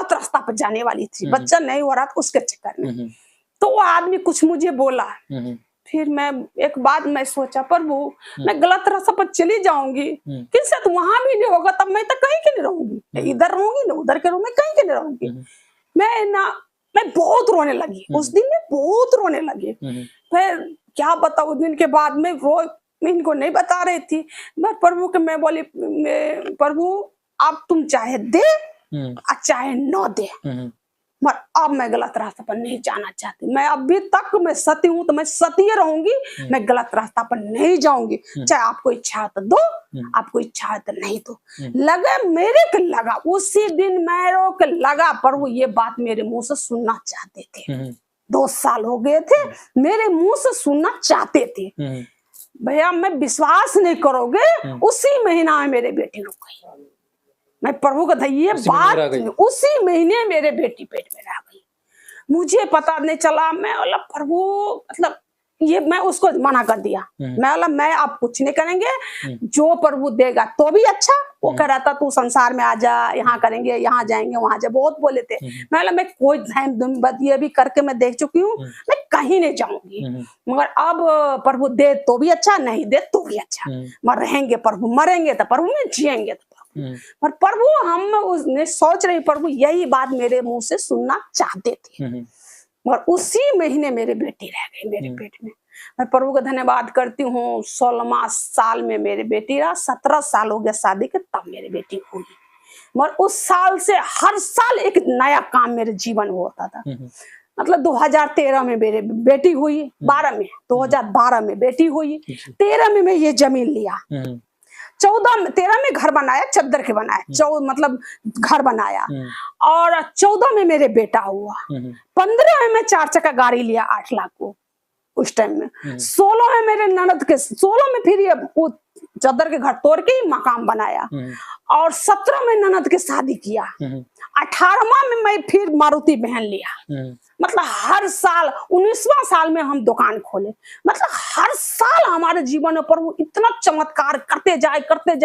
गलत रास्ता पर जाने वाली थी, बच्चा नहीं हो रहा था उसके चक्कर में। तो वो आदमी कुछ मुझे बोला, फिर मैं एक बात मैं सोचा, प्रभु मैं गलत रास्ता पर चली जाऊंगी, किससे तो वहां भी नहीं होगा, तब मैं तो कहीं के नहीं रहूंगी, इधर रहूंगी ना उधर के रहूंगी, कहीं के नहीं रहूंगी। मैं बहुत रोने लगी उस दिन, में बहुत रोने लगी। फिर क्या बताऊं, उस दिन के बाद में रोज इनको नहीं बता रही थी, मैं प्रभु के मैं बोली, प्रभु आप तुम चाहे दे चाहे न दे, मगर अब मैं गलत रास्ता पर नहीं जाना चाहती। मैं अभी तक मैं सती हूँ तो मैं सती रहूंगी, मैं गलत रास्ता पर नहीं जाऊंगी। चाहे आपको इच्छा है तो दो, आपको इच्छा है तो नहीं दो। लगे मेरे को लगा उसी दिन मेरे को लगा प्रभु ये बात मेरे मुंह से सुनना चाहते थे। 2 साल हो गए थे मेरे मुंह से सुनना चाहते थे। भैया मैं विश्वास नहीं करोगे, उसी महीना में मेरे बेटी रुक गई। मैं प्रभु का था ये बात, उसी महीने मेरे बेटी पेट में रह गई, मुझे पता नहीं चला। मैं बोला प्रभु मतलब ये मैं उसको मना कर दिया, मैं बोला मैं आप कुछ नहीं करेंगे, जो प्रभु देगा तो भी अच्छा। वो कह रहा था तू संसार में आ जा, यहाँ करेंगे, यहाँ जाएंगे, वहां जा, बहुत बोले थे। मैं बोला मैं कोई ये भी करके मैं देख चुकी हूँ, मैं कहीं नहीं जाऊंगी, मगर अब प्रभु दे तो भी अच्छा, नहीं दे तो भी अच्छा, मगर रहेंगे प्रभु, मरेंगे तो प्रभु में, जिएंगे तो पर प्रभु हम उसने सोच रहे प्रभु यही बात मेरे मुंह से सुनना चाहते थे। मगर उसी महीने मेरे बेटी रह गई मेरे पेट में। मैं प्रभु का धन्यवाद करती हूँ। 16वां साल में मेरे बेटी रहा, 17 साल हो गया शादी के तब मेरी बेटी हुई। मगर उस साल से हर साल एक नया काम मेरे जीवन में होता था। मतलब 2013 में मेरे बेटी हुई, 12 में 2012 में बेटी हुई, 13 में मैं ये जमीन लिया, 13 में घर बनाया, चद्दर के बनाया, मतलब घर बनाया, और 14 में मेरे बेटा हुआ, 15 में मैं 4 चक्का गाड़ी लिया 8 लाख को उस टाइम में, 16 में मेरे ननद के, 16 में फिर ये चद्दर के घर तोड़ के ही मकान बनाया, और 17 में ननद के शादी किया, 18वां में मैं फिर मारुति बहन लिया। मतलब हर साल 19वां साल में हम दुकान खोले। मतलब हर साल हमारे जीवन में प्रभु इतना चमत्कार करते